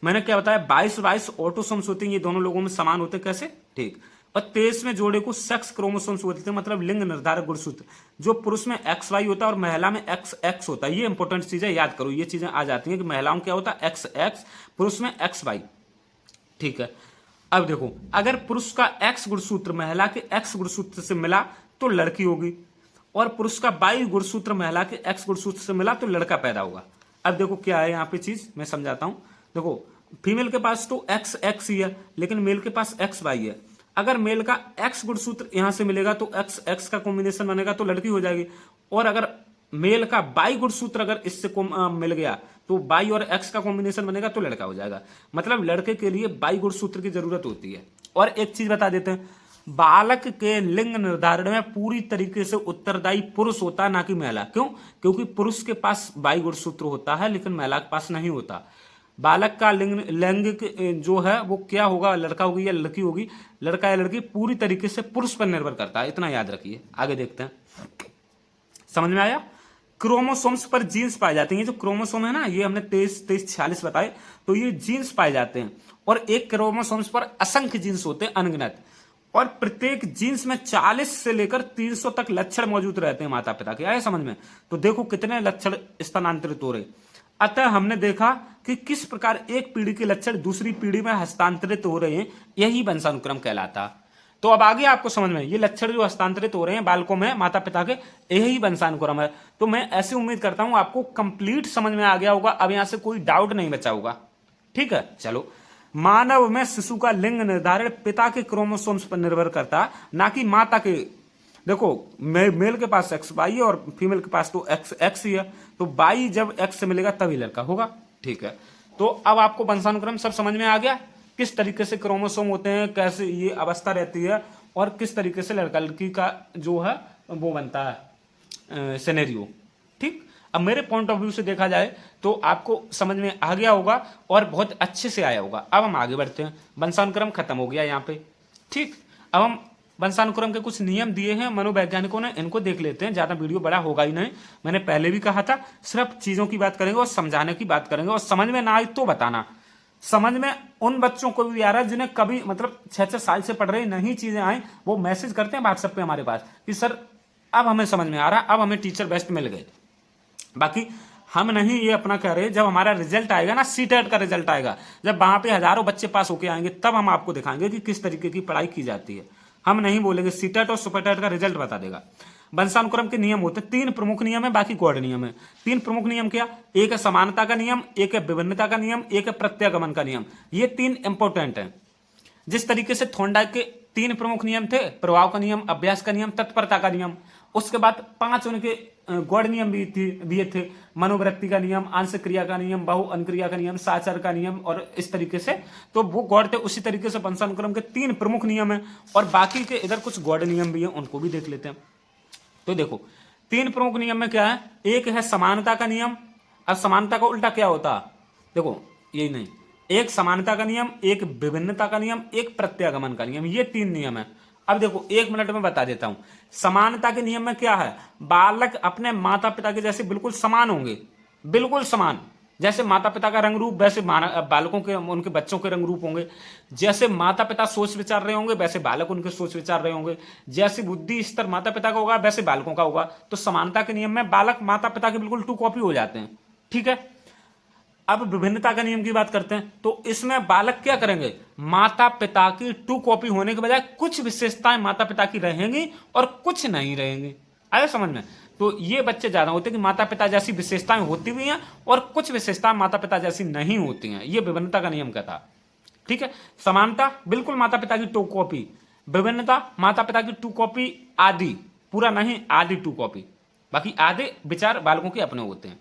A: मैंने क्या बताया, 22 ऑटोसोम्स होते हैं, ये दोनों लोगों में समान होते हैं। कैसे? ठीक। और 23वें जोड़े को सेक्स क्रोमोसोम्स बोलते हैं, मतलब लिंग निर्धारक गुणसूत्र। जो पुरुष में XY होता है और महिला में XX होता है। ये इंपॉर्टेंट चीजें याद करो, ये चीजें आ जाती हैं कि महिलाओं क्या होता है? XX, पुरुष में XY। ठीक है, अब देखो अगर पुरुष का X गुणसूत्र महिला के X गुणसूत्र से मिला तो लड़की होगी, और पुरुष का Y गुणसूत्र महिला के X गुणसूत्र से मिला तो लड़का पैदा होगा। अब देखो क्या है यहाँ पे चीज, मैं समझाता हूं। देखो फीमेल के पास तो XX ही है, लेकिन मेल के पास XY है। अगर मेल का X गुणसूत्र यहां से मिलेगा तो XX का कॉम्बिनेशन बनेगा तो लड़की हो जाएगी, और अगर मेल का Y गुणसूत्र अगर इससे मिल गया तो Y और X का कॉम्बिनेशन बनेगा तो लड़का हो जाएगा। मतलब लड़के के लिए Y गुणसूत्र की जरूरत होती है। और एक चीज बता देते हैं, बालक के लिंग निर्धारण में पूरी तरीके से उत्तरदायी पुरुष होता है, ना कि महिला। क्यों? क्योंकि पुरुष के पास Y गुणसूत्र होता है लेकिन महिला के पास नहीं होता। बालक का लिंग जो है वो क्या होगा, लड़का होगी या लड़की होगी, लड़का या लड़की, पूरी तरीके से पुरुष पर निर्भर करता है। इतना याद रखिए। आगे देखते हैं, समझ में आया? क्रोमोसोम्स पर जीन्स पाए जाते हैं। ये जो क्रोमोसोम है ना, ये हमने 23 46 बताए, तो ये जीन्स पाए जाते हैं, और एक क्रोमोसोम्स पर असंख्य जीन्स होते हैं, अनगिनत, और प्रत्येक जीन्स में 40 से लेकर 300 तक लक्षण मौजूद रहते हैं माता पिता के। आए समझ में? तो देखो कितने लक्षण स्थानांतरित हो रहे। अतः हमने देखा कि किस प्रकार एक पीढ़ी के लक्षण दूसरी पीढ़ी में हस्तांतरित हो रहे हैं, यही वंशानुक्रम कहलाता। तो अब आगे आपको समझ में, ये लक्षण जो हस्तांतरित हो रहे हैं बालकों में माता पिता के, यही वंशानुक्रम है। तो मैं ऐसी उम्मीद करता हूं आपको कंप्लीट समझ में आ गया होगा, अब यहां से कोई डाउट नहीं बचा होगा। ठीक है, चलो। मानव में शिशु का लिंग निर्धारण पिता के क्रोमोसोम्स पर निर्भर करता, ना कि माता के। देखो मेल के पास XY है और फीमेल के पास तो XX ही है, तो Y जब X से मिलेगा तभी लड़का होगा। ठीक है, तो अब आपको वंशानुक्रम सब समझ में आ गया, किस तरीके से क्रोमोसोम होते हैं, कैसे ये अवस्था रहती है, और किस तरीके से लड़का लड़की का जो है वो बनता है सिनेरियो। ठीक, अब मेरे पॉइंट ऑफ व्यू से देखा जाए तो आपको समझ में आ गया होगा और बहुत अच्छे से आया होगा। अब हम आगे बढ़ते हैं, वंशानुक्रम खत्म हो गया यहाँ पे। ठीक, अब हम वंशानुक्रम के कुछ नियम दिए हैं मनोवैज्ञानिकों ने, इनको देख लेते हैं। ज्यादा वीडियो बड़ा होगा ही नहीं, मैंने पहले भी कहा था, सिर्फ चीजों की बात करेंगे और समझाने की बात करेंगे, और समझ में ना आए तो बताना। समझ में उन बच्चों को भी आ रहा है जिन्हें कभी मतलब 6-6 साल से पढ़ रहे नहीं चीजें आई, वो मैसेज करते हैं व्हाट्सएप पे हमारे पास कि सर अब हमें समझ में आ रहा, अब हमें टीचर बेस्ट मिल गए। बाकी हम नहीं ये अपना कह रहे, जब हमारा रिजल्ट आएगा ना, सीटेट का रिजल्ट आएगा, जब वहां पे हजारों बच्चे पास होके आएंगे, तब हम आपको दिखाएंगे कि किस तरीके की पढ़ाई की जाती है। हम नहीं बोलेंगे, सीटेट और सुपरटेट का रिजल्ट बता देगा। वंशानुक्रम के नियम होते हैं, 3 प्रमुख नियम है, बाकी गौड़ नियम है। 3 प्रमुख नियम क्या? एक है समानता का नियम, एक है विभिन्नता का नियम, एक है प्रत्यागमन का नियम। ये 3 इंपॉर्टेंट है। जिस तरीके से थॉर्नडाइक के 3 प्रमुख नियम थे, प्रभाव का नियम, अभ्यास का नियम, तत्परता का नियम, उसके बाद 5 उनके गौड़ नियम भी थे, मनोवृत्ति का नियम, आंशिक क्रिया का नियम, बहु अनुक्रिया का नियम, साचर का नियम, और इस तरीके से तो वो गौड़ थे। उसी तरीके से वंशानुक्रम के 3 प्रमुख नियम है, और बाकी के इधर कुछ गौड़ नियम भी है, उनको भी देख लेते हैं। तो देखो 3 प्रमुख नियम में क्या है? एक है समानता का नियम। अब समानता का उल्टा क्या होता? देखो यही नहीं, एक समानता का नियम, एक विभिन्नता का नियम, एक प्रत्यागमन का नियम, ये 3 नियम है। अब देखो 1 मिनट में बता देता हूं। समानता के नियम में क्या है? बालक अपने माता पिता के जैसे बिल्कुल समान होंगे, बिल्कुल समान। जैसे माता पिता का रंग रूप, वैसे बालकों के, उनके बच्चों के रंग रूप होंगे। जैसे माता पिता सोच विचार रहे होंगे, वैसे बालक उनके सोच विचार रहे होंगे। जैसे बुद्धि स्तर माता पिता का होगा, वैसे बालकों का होगा। तो समानता के नियम में बालक माता पिता के बिल्कुल 2 कॉपी हो जाते हैं, ठीक है। अब विभिन्नता का नियम की बात करते हैं, तो इसमें बालक क्या करेंगे? माता पिता की 2 कॉपी होने के बजाय कुछ विशेषताएं माता पिता की रहेंगी और कुछ नहीं रहेंगी। आया समझ में? तो ये बच्चे ज्यादा होते हैं कि माता पिता जैसी विशेषताएं होती भी हैं और कुछ विशेषताएं माता पिता जैसी नहीं होती हैं। ये विभिन्नता का नियम कहता, ठीक है। समानता बिल्कुल माता पिता की 2 कॉपी, विभिन्नता माता पिता की 2 कॉपी आदि, पूरा नहीं, आदि 2 कॉपी, बाकी आधे विचार बालकों के अपने होते हैं।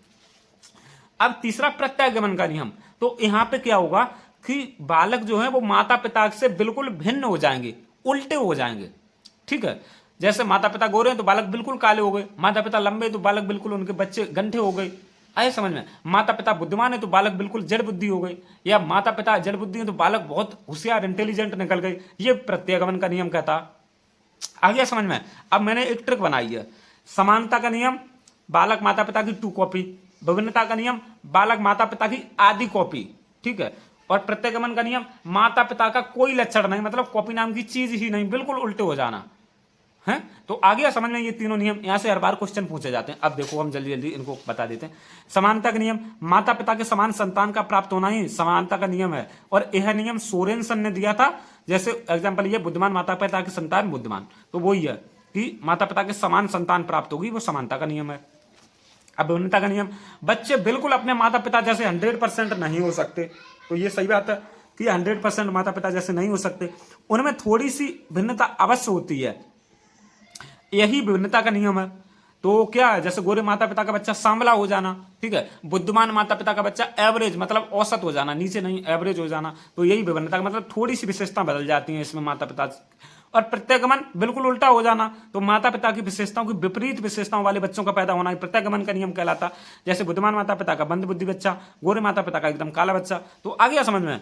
A: अब तीसरा प्रत्यागमन का नियम, तो यहां पे क्या होगा कि बालक जो है वो माता पिता से बिल्कुल भिन्न हो जाएंगे, उल्टे हो जाएंगे, ठीक है। जैसे माता पिता गोरे हैं तो बालक बिल्कुल काले हो गए, माता पिता लंबे तो बालक बिल्कुल, उनके बच्चे गंठे हो गए। आए समझ में? माता पिता बुद्धिमान है तो बालक बिल्कुल जड़ बुद्धि हो गई, या माता पिता जड़ बुद्धि है तो बालक बहुत होशियार इंटेलिजेंट निकल गए। ये प्रत्यागमन का नियम कहता। आ गया समझ में? अब मैंने एक ट्रिक बनाई है। समानता का नियम, बालक माता पिता की 2 कॉपी। विभिन्नता का नियम, बालक माता पिता की आधी कॉपी, ठीक है। और प्रत्यागमन का नियम, माता पिता का कोई लक्षण नहीं, मतलब कॉपी नाम की चीज ही नहीं, बिल्कुल उल्टे हो जाना है। तो आ गया समझ में? ये तीनों नियम यहां से हर बार क्वेश्चन पूछे जाते हैं। अब देखो हम जल्दी जल्दी इनको बता देते हैं। समानता का नियम, माता पिता के समान संतान का प्राप्त होना ही समानता का नियम है, और यह नियम सोरेनसन ने दिया था। जैसे एग्जाम्पल, ये बुद्धिमान माता पिता की संतान बुद्धिमान, तो वही है कि माता पिता के समान संतान प्राप्त होगी, वो समानता का नियम है। अब विभिन्नता का नियम, बच्चे बिल्कुल अपने माता पिता जैसे 100% नहीं हो सकते, तो ये सही बात है कि 100% माता पिता जैसे नहीं हो सकते, उनमें थोड़ी सी भिन्नता अवश्य होती है, यही विभिन्नता का नियम है। तो क्या है? जैसे गोरे माता पिता का बच्चा सांवला हो जाना, ठीक है। बुद्धिमान माता पिता का बच्चा एवरेज, मतलब औसत हो जाना, नीचे नहीं एवरेज हो जाना, तो यही विभिन्नता का मतलब थोड़ी सी विशेषता बदल जाती है इसमें माता पिता। और प्रत्यागमन बिल्कुल उल्टा हो जाना, तो माता पिता की विशेषताओं की विपरीत विशेषताओं वाले बच्चों का पैदा होना प्रत्यागमन का नियम कहलाता। जैसे बुद्धिमान माता पिता का मंद बुद्धि बच्चा, गोरे माता पिता का एकदम काला बच्चा। तो आ गया समझ में?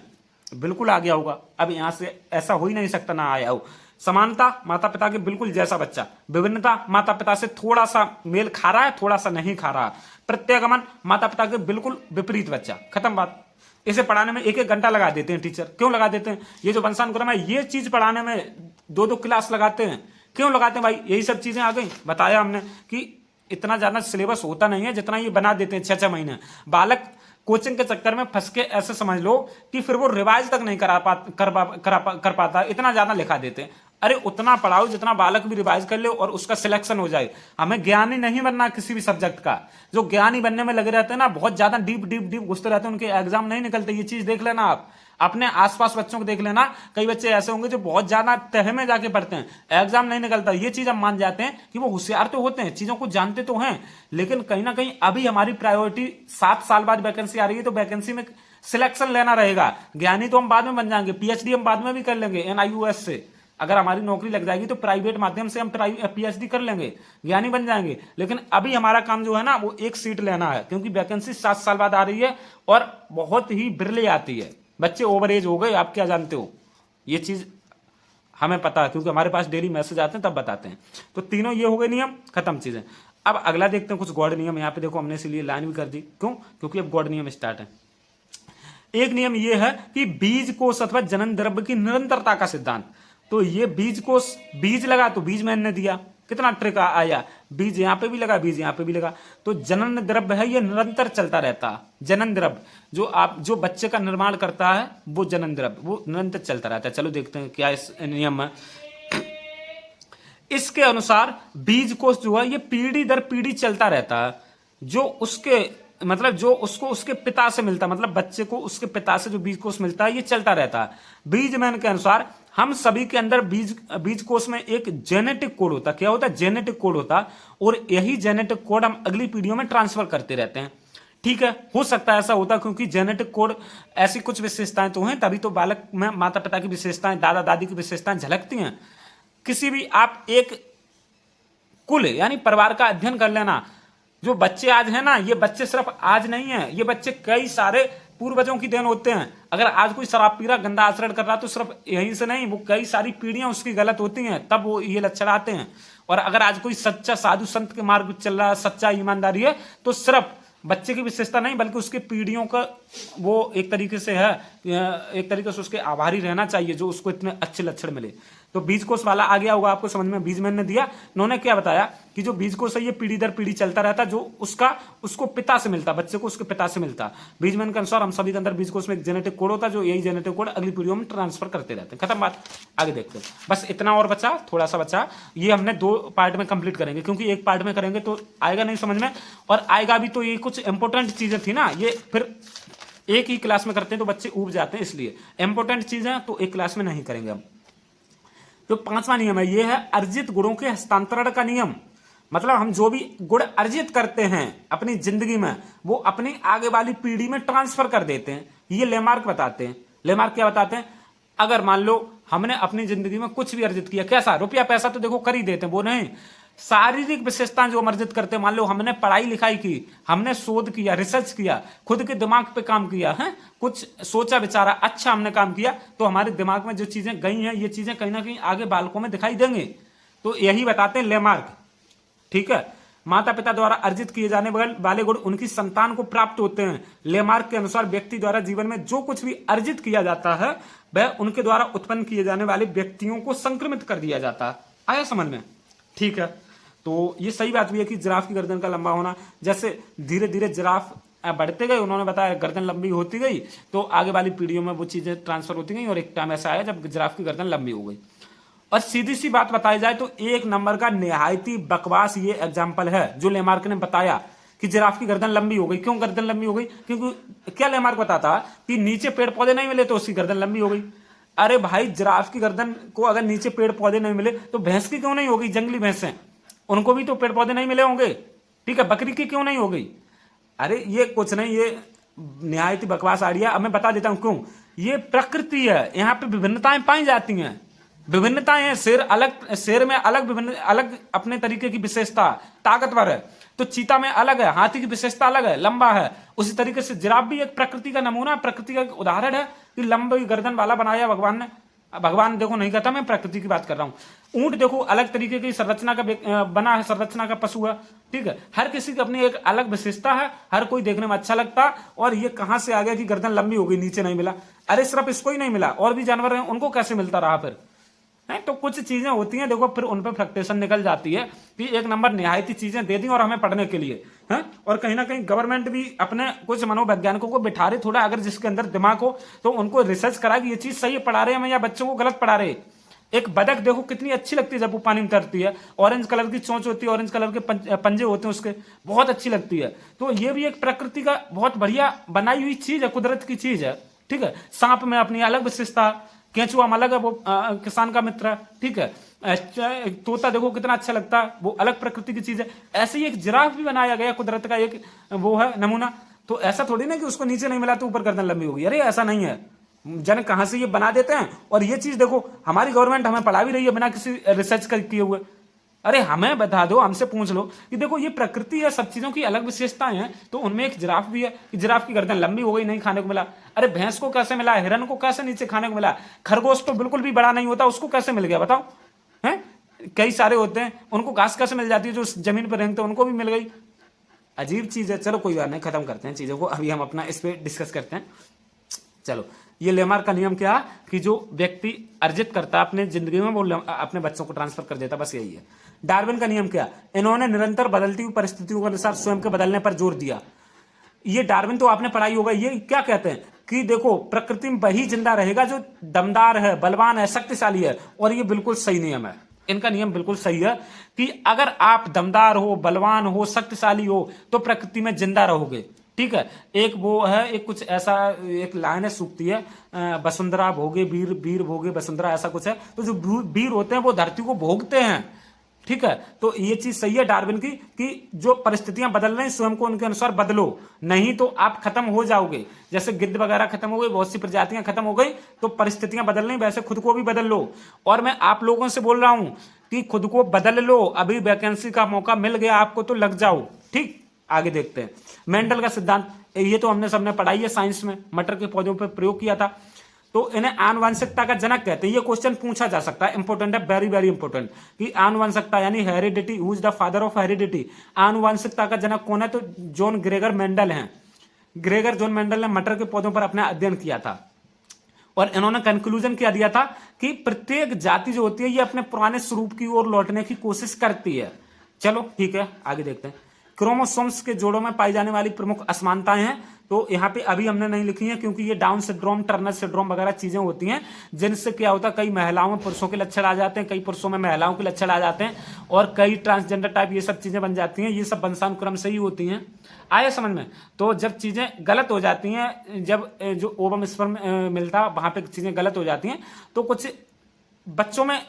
A: बिल्कुल आ गया होगा। अब यहां से ऐसा हो ही नहीं सकता ना आया हो। समानता, माता पिता के बिल्कुल जैसा बच्चा। विभिन्नता, माता पिता से थोड़ा सा मेल खा रहा है, थोड़ा सा नहीं खा रहा। प्रत्यागमन, माता पिता के बिल्कुल विपरीत बच्चा। खत्म बात। इसे पढ़ाने में 1-1 घंटा लगा देते हैं टीचर। क्यों लगा देते हैं? ये जो वंशानुक्रम है, ये चीज पढ़ाने में 2-2 क्लास लगाते हैं। क्यों लगाते हैं भाई? यही सब चीजें आ गई। बताया हमने कि इतना ज्यादा सिलेबस होता नहीं है जितना ये बना देते हैं 6-6 महीने। बालक कोचिंग के चक्कर में फंस के ऐसे समझ लो कि फिर वो रिवाइज तक नहीं कर पाता, इतना ज्यादा लिखा देते हैं। अरे उतना पढ़ाओ जितना बालक भी रिवाइज कर ले और उसका सिलेक्शन हो जाए। हमें ज्ञानी नहीं बनना किसी भी सब्जेक्ट का। जो ज्ञानी बनने में लगे रहते हैं ना, बहुत ज्यादा डीप डीप डीप घुसते रहते हैं, उनके एग्जाम नहीं निकलते। ये चीज देख लेना आप, अपने आसपास बच्चों को देख लेना। कई बच्चे ऐसे होंगे जो बहुत ज्यादा तह में जाके पढ़ते हैं, एग्जाम नहीं निकलता। ये चीज हम मान जाते हैं कि वो होशियार तो होते हैं, चीजों को जानते तो हैं, लेकिन कहीं ना कहीं अभी हमारी प्रायोरिटी 7 साल बाद वैकेंसी आ रही है, तो वैकेंसी में सिलेक्शन लेना रहेगा। ज्ञानी तो हम बाद में बन जाएंगे, पीएचडी हम बाद में भी कर लेंगे एनआईयूएस से। अगर हमारी नौकरी लग जाएगी तो प्राइवेट माध्यम से हम पीएचडी कर लेंगे, ज्ञानी बन जाएंगे। लेकिन अभी हमारा काम जो है ना, वो एक सीट लेना है, क्योंकि वैकेंसी 7 साल बाद आ रही है और बहुत ही बिरले आती है। बच्चे ओवर एज हो गए, आप क्या जानते हो, ये चीज हमें पता है, क्योंकि हमारे पास डेली मैसेज आते हैं तब बताते हैं। तो तीनों ये हो गए नियम, खत्म चीजें। अब अगला देखते हैं कुछ गॉड नियम। यहाँ पे देखो हमने इसलिए लाइन भी कर दी, क्यों? क्योंकि अब गॉड नियम स्टार्ट है। एक नियम यह है कि बीज कोष अथवा जनन द्रव्य की निरंतरता का सिद्धांत। तो ये बीज कोष, बीज लगा तो बीज मैंने दिया, कितना ट्रिक आया, बीज यहाँ पे भी लगा, बीज यहाँ पे भी लगा। तो जनन द्रव्य है ये निरंतर चलता रहता। जनन द्रव्य जो बच्चे का निर्माण करता है वो जनन द्रव्य वो निरंतर चलता रहता है। चलो देखते हैं क्या इस नियम में। इसके अनुसार बीज कोष जो है ये पीढ़ी दर पीढ़ी चलता रहता है। जो उसके मतलब जो उसको उसके पिता से मिलता है, मतलब बच्चे को उसके पिता से जो बीज कोष मिलता है ये चलता रहता है। बीजमैन के अनुसार हम सभी के अंदर बीज कोष में एक जेनेटिक कोड होता है। क्या होता है? जेनेटिक कोड होता है। और यही जेनेटिक कोड हम अगली पीढ़ियों में ट्रांसफर करते रहते हैं। ठीक है, हो सकता है ऐसा होता है क्योंकि जेनेटिक कोड ऐसी कुछ विशेषताएं तो हैं, तभी तो बालक में माता पिता की विशेषताएं, दादा दादी की विशेषताएं झलकती हैं। किसी भी आप एक कुल यानी परिवार का अध्ययन कर लेना। जो बच्चे आज हैं ना, ये बच्चे सिर्फ आज नहीं है, ये बच्चे कई सारे पूर्वजों की देन होते हैं। अगर आज कोई शराब पी रहा, गंदा आचरण कर रहा, तो सिर्फ यहीं से नहीं, वो कई सारी पीढ़ियां उसकी गलत होती हैं, तब वो ये लक्षण आते हैं। और अगर आज कोई सच्चा साधु संत के मार्ग चल रहा है, सच्चा ईमानदारी है, तो सिर्फ बच्चे की विशेषता नहीं बल्कि उसके पीढ़ियों का वो एक तरीके से है, एक तरीके से उसके आभारी रहना चाहिए जो उसको इतने अच्छे लक्षण मिले। तो बीज कोष वाला आ गया होगा आपको समझ में। बीजमैन ने दिया, उन्होंने क्या बताया कि जो बीज कोष है ये पीढ़ी दर पीढ़ी चलता रहता, जो उसको पिता से मिलता, बच्चे को उसके पिता से मिलता। बीजमैन के अनुसार हम सभी के अंदर बीज कोष में एक जेनेटिक कोड होता है, जो यही जेनेटिक कोड अगली पीढ़ियों में ट्रांसफर करते रहते हैं। खत्म बात, आगे देखते हैं। बस इतना और बचा, थोड़ा सा बचा, ये हमने 2 पार्ट में कंप्लीट करेंगे क्योंकि एक पार्ट में करेंगे तो आएगा नहीं समझ में, और आएगा भी तो ये कुछ इंपॉर्टेंट चीजें थी ना, ये फिर एक ही क्लास में करते हैं तो बच्चे ऊब जाते हैं, इसलिए इंपॉर्टेंट चीजें तो एक क्लास में नहीं करेंगे हम। जो 5वां नियम है ये है अर्जित गुणों के हस्तांतरण का नियम। मतलब हम जो भी गुण अर्जित करते हैं अपनी जिंदगी में वो अपनी आगे वाली पीढ़ी में ट्रांसफर कर देते हैं। ये लेमार्क बताते हैं। लेमार्क क्या बताते हैं? अगर मान लो हमने अपनी जिंदगी में कुछ भी अर्जित किया, कैसा रुपया पैसा तो देखो कर ही देते हैं, वो नहीं, शारीरिक विशेषताएं जो हम अर्जित करते हैं। मान लो हमने पढ़ाई लिखाई की, हमने शोध किया, रिसर्च किया, खुद के दिमाग पे काम किया है, कुछ सोचा विचारा, अच्छा हमने काम किया, तो हमारे दिमाग में जो चीजें गई हैं ये चीजें कहीं ना कहीं आगे बालकों में दिखाई देंगे। तो यही बताते हैं लेमार्क। ठीक है, माता पिता द्वारा अर्जित किए जाने वाले गुण उनकी संतान को प्राप्त होते हैं। लेमार्क के अनुसार व्यक्ति द्वारा जीवन में जो कुछ भी अर्जित किया जाता है वह उनके द्वारा उत्पन्न किए जाने वाले व्यक्तियों को संक्रमित कर दिया जाता है। आया समझ में? ठीक है, तो ये सही बात भी है कि जिराफ की गर्दन का लंबा होना, जैसे धीरे धीरे जिराफ बढ़ते गए, उन्होंने बताया गर्दन लंबी होती गई तो आगे वाली पीढ़ियों में वो चीजें ट्रांसफर होती गई और एक टाइम ऐसा आया जब जिराफ की गर्दन लंबी हो गई। और सीधी सी बात बताई जाए तो 1 नंबर का निहायती बकवास ये एग्जाम्पल है जो लेमार्क ने बताया कि जिराफ की गर्दन लंबी हो गई। क्यों गर्दन लंबी हो गई? क्योंकि क्या लेमार्क बताता कि नीचे पेड़ पौधे नहीं मिले तो उसकी गर्दन लंबी हो गई। अरे भाई, जिराफ की गर्दन को अगर नीचे पेड़ पौधे नहीं मिले तो भैंस की क्यों नहीं होगी? जंगली भैंसें, उनको भी तो पेड़ पौधे नहीं मिले होंगे। ठीक है, बकरी की क्यों नहीं हो गई? अरे ये कुछ नहीं, ये निहायती बकवास आ रही है। अब मैं बता देता हूं क्यों। ये प्रकृति है, यहाँ पे विभिन्नताएं पाई जाती हैं। विभिन्नताएं हैं, शेर में अलग अपने तरीके की विशेषता, ताकतवर है, तो चीता में अलग है, हाथी की विशेषता अलग है, लंबा है। उसी तरीके से जिराफ भी एक प्रकृति का नमूना, प्रकृति का उदाहरण है कि लंबी गर्दन वाला बनाया भगवान ने। भगवान देखो नहीं कहता, मैं प्रकृति की बात कर रहा हूं। ऊंट देखो अलग तरीके की संरचना का बना है, संरचना का पशु है। ठीक है, हर किसी की अपनी एक अलग विशेषता है, हर कोई देखने में अच्छा लगता। और ये कहां से आ गया कि गर्दन लंबी हो गई, नीचे नहीं मिला? अरे सिर्फ इसको ही नहीं मिला, और भी जानवर हैं, उनको कैसे मिलता रहा फिर? नहीं तो कुछ चीजें होती हैं देखो, फिर उन पर फ्रस्ट्रेशन निकल जाती है कि 1 नंबर निहायती चीजें दे दी और हमें पढ़ने के लिए है। और कहीं ना कहीं गवर्नमेंट भी अपने कुछ मनोवैज्ञानिकों को बिठा रहे, थोड़ा अगर जिसके अंदर दिमाग हो तो उनको रिसर्च करा कि ये चीज सही पढ़ा रहे हैं या बच्चों को गलत पढ़ा रहे। एक बतख देखो कितनी अच्छी लगती है जब वो पानी में तैरती है, ऑरेंज कलर की चोंच होती है, ऑरेंज कलर के पंजे होते हैं उसके, बहुत अच्छी लगती है। तो ये भी एक प्रकृति का बहुत बढ़िया बनाई हुई चीज है, कुदरत की चीज है। ठीक है, सांप में अपनी अलग विशेषता, केंचुआ अलग है, वो किसान का मित्र है। ठीक है, तोता देखो कितना अच्छा लगता है, वो अलग प्रकृति की चीज है। ऐसे ही एक जिराफ भी बनाया गया, कुदरत का एक वो है नमूना। तो ऐसा थोड़ी ना कि उसको नीचे नहीं मिला तो ऊपर गर्दन लंबी होगी। अरे ऐसा नहीं है, जन कहां से ये बना देते हैं। और ये चीज देखो हमारी गवर्नमेंट हमें पढ़ा भी रही है बिना किसी रिसर्च किए हुए। अरे हमें बता दो, हमसे पूछ लो कि देखो ये प्रकृति है, सब चीजों की अलग विशेषताएं हैं। तो उनमें एक जिराफ भी है कि जिराफ की गर्दन लंबी हो गई, नहीं खाने को मिला। अरे भैंस को कैसे मिला? हिरन को कैसे नीचे खाने को मिला? खरगोश तो बिल्कुल भी बड़ा नहीं होता, उसको कैसे मिल गया बताओ? हैं, कई सारे होते हैं, उनको घास कैसे मिल जाती है? जो जमीन पर रेंगते हैं उनको भी मिल गई। अजीब चीज है। चलो कोई बात नहीं, खत्म करते हैं चीजों को, अभी हम अपना इस पे डिस्कस करते हैं। चलो, ये लेमार्क का नियम क्या कि जो व्यक्ति अर्जित करता है अपने जिंदगी में वो अपने बच्चों को ट्रांसफर कर देता, बस यही है।
B: डार्विन का नियम क्या? इन्होंने निरंतर बदलती हुई परिस्थितियों के अनुसार स्वयं के बदलने पर जोर दिया। ये डार्विन तो आपने पढ़ाई होगा, ये क्या कहते हैं कि देखो प्रकृति में वही जिंदा रहेगा जो दमदार है, बलवान है, शक्तिशाली है। और ये बिल्कुल सही नियम है, इनका नियम बिल्कुल सही है कि अगर आप दमदार हो, बलवान हो, शक्तिशाली हो तो प्रकृति में जिंदा रहोगे। ठीक है, एक वो है, एक कुछ ऐसा एक लाइन है सूक्ति है, वसुंधरा भोगे वीर, वीर भोगे वसुंधरा, ऐसा कुछ है। तो जो वीर होते हैं वो धरती को भोगते हैं। ठीक है, तो ये चीज सही है डार्विन की कि जो परिस्थितियां बदल रही हैं स्वयं को उनके अनुसार बदलो, नहीं तो आप खत्म हो जाओगे। जैसे गिद्ध वगैरह खत्म हो गई, बहुत सी प्रजातियां खत्म हो गई, तो परिस्थितियां बदल रही, वैसे खुद को भी बदल लो। और मैं आप लोगों से बोल रहा हूं कि खुद को बदल लो, अभी वैकेंसी का मौका मिल गया आपको तो लग जाओ। ठीक, आगे देखते हैं मेंडल का सिद्धांत। ये तो हमने सबने पढ़ाई है साइंस में, मटर के पौधों पर प्रयोग किया था। तो इन्हें आनुवंशिकता का जनक कहते हैं। ये क्वेश्चन पूछा जा सकता है, इंपॉर्टेंट है, वेरी वेरी इंपॉर्टेंट, कि आनुवंशिकता यानी heredity, who is the father of heredity, आनुवंशिकता का जनक कौन है? तो जॉन ग्रेगर मेंडल हैं। ग्रेगर जॉन मेंडल ने मटर के पौधों पर अपना अध्ययन किया था और इन्होंने कंक्लूजन क्या दिया था कि प्रत्येक जाति जो होती है ये अपने पुराने स्वरूप की ओर लौटने की कोशिश करती है। चलो ठीक है, आगे देखते हैं। क्रोमोसोम्स के जोड़ों में पाई जाने वाली प्रमुख असमानताएं हैं। तो यहाँ पे अभी हमने नहीं लिखी है क्योंकि ये डाउन सिंड्रोम, टर्नर सिंड्रोम वगैरह चीजें होती हैं जिनसे क्या होता है, कई महिलाओं में पुरुषों के लक्षण आ जाते हैं, कई पुरुषों में महिलाओं के लक्षण आ जाते हैं और कई ट्रांसजेंडर टाइप ये सब चीजें बन जाती हैं। ये सब वंशानुक्रम से ही होती हैं। आया समझ में? तो जब चीजें गलत हो जाती हैं, जब जो ओवम स्पर्म मिलता है वहां पे चीजें गलत हो जाती हैं, तो कुछ बच्चों में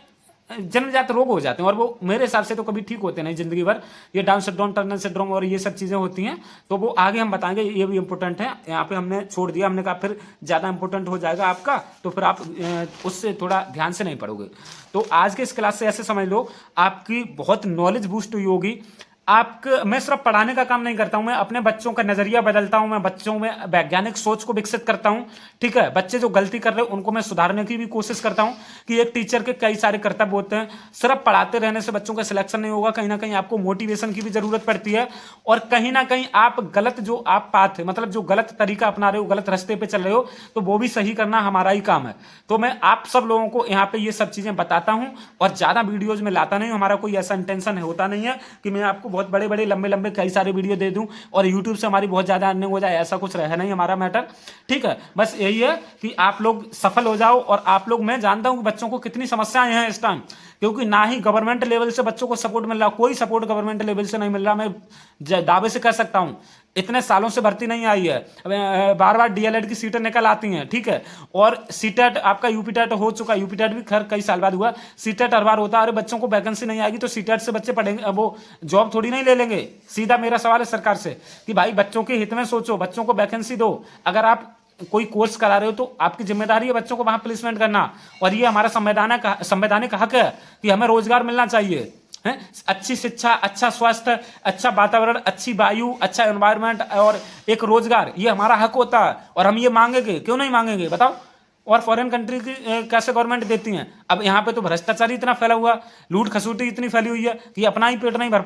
B: जन्मजात रोग हो जाते हैं और वो मेरे हिसाब से तो कभी ठीक होते नहीं जिंदगी भर। ये डाउन सिंड्रोम, टर्नर सिंड्रोम और ये सब चीजें होती हैं, तो वो आगे हम बताएंगे, ये भी इंपॉर्टेंट है। यहाँ पे हमने छोड़ दिया, हमने कहा फिर ज्यादा इंपॉर्टेंट हो जाएगा आपका, तो फिर आप उससे थोड़ा ध्यान से नहीं पढ़ोगे। तो आज के इस क्लास से ऐसे समझ लो आपकी बहुत नॉलेज बूस्ट हुई होगी। आपको मैं सिर्फ पढ़ाने का काम नहीं करता हूं, मैं अपने बच्चों का नजरिया बदलता हूं, मैं बच्चों में वैज्ञानिक सोच को विकसित करता हूं। ठीक है, बच्चे जो गलती कर रहे हैं उनको मैं सुधारने की भी कोशिश करता हूं कि एक टीचर के कई सारे कर्तव्य होते हैं। सिर्फ पढ़ाते रहने से बच्चों का सिलेक्शन नहीं होगा, कहीं ना कहीं आपको मोटिवेशन की भी जरूरत पड़ती है और कहीं ना कहीं आप गलत जो आप पाथ है, मतलब जो गलत तरीका अपना रहे हो, गलत रास्ते पे चल रहे हो, तो वो भी सही करना हमारा ही काम है। तो मैं आप सब लोगों को यहाँ पे ये सब चीजें बताता हूं और ज्यादा वीडियोज में लाता नहीं हूं। हमारा कोई ऐसा इंटेंशन होता नहीं है कि मैं आपको बहुत बड़े बड़े लंबे लंबे कई सारे वीडियो दे दूं और YouTube से हमारी बहुत ज्यादा अर्निंग हो जाए, ऐसा कुछ रहे नहीं हमारा मैटर। ठीक है, बस यही है कि आप लोग सफल हो जाओ। और आप लोग, मैं जानता हूं कि बच्चों को कितनी समस्याएं हैं इस टाइम, क्योंकि ना ही गवर्नमेंट लेवल से बच्चों को सपोर्ट मिल रहा, कोई सपोर्ट गवर्नमेंट लेवल से नहीं मिल रहा। मैं दावे से कह सकता हूं, इतने सालों से भर्ती नहीं आई है, बार बार डीएलएड की सीटें निकल आती हैं। ठीक है, और सीटेट आपका यूपीटेट हो चुका, यूपीटेट भी खैर कई साल बाद हुआ, सीटेट हर बार होता है। अरे बच्चों को वैकेंसी नहीं आएगी तो सीटेट से बच्चे पढ़ेंगे, वो जॉब थोड़ी नहीं ले लेंगे। सीधा मेरा सवाल है सरकार से कि भाई बच्चों के हित में सोचो, बच्चों को वैकेंसी दो। अगर आप कोई कोर्स करा रहे हो तो आपकी जिम्मेदारी है बच्चों को वहां प्लेसमेंट करना, और ये हमारा संवैधानिक हक है कि हमें रोजगार मिलना चाहिए। है, अच्छी शिक्षा, अच्छा स्वास्थ्य, अच्छा वातावरण, अच्छी वायु, अच्छा एनवायरनमेंट और एक रोजगार, ये हमारा हक होता है और हम ये मांगेंगे। क्यों नहीं मांगेंगे बताओ? और फॉरेन कंट्री की कैसे गवर्नमेंट देती हैं। अब यहाँ पे तो भ्रष्टाचार इतना फैला हुआ, लूट खसूटी इतनी फैली हुई है कि अपना ही पेट नहीं भर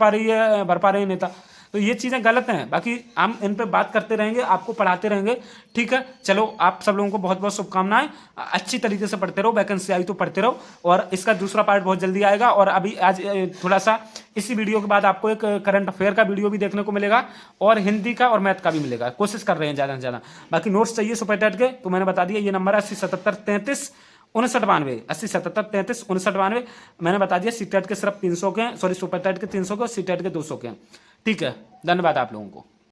B: पा रहे नेता। तो ये चीजें गलत हैं। बाकी हम इन पे बात करते रहेंगे, आपको पढ़ाते रहेंगे। ठीक है, चलो आप सब लोगों को बहुत बहुत शुभकामनाएं। अच्छी तरीके से पढ़ते रहो, वैकेंसी आई तो पढ़ते रहो। और इसका दूसरा पार्ट बहुत जल्दी आएगा। और अभी आज थोड़ा सा इसी वीडियो के बाद आपको एक करंट अफेयर का वीडियो भी देखने को मिलेगा और हिंदी का और मैथ का भी मिलेगा। कोशिश कर रहे हैं ज्यादा से ज्यादा। बाकी नोट्स चाहिए सुपर टेट के तो मैंने बता दिया, ये नंबर है 8077335992, 8077335992। मैंने बता दिया सीटेट के सिर्फ 300 के, सॉरी सुपर टेट के 300 के, सीटेट के 200 के। ठीक है, धन्यवाद आप लोगों को।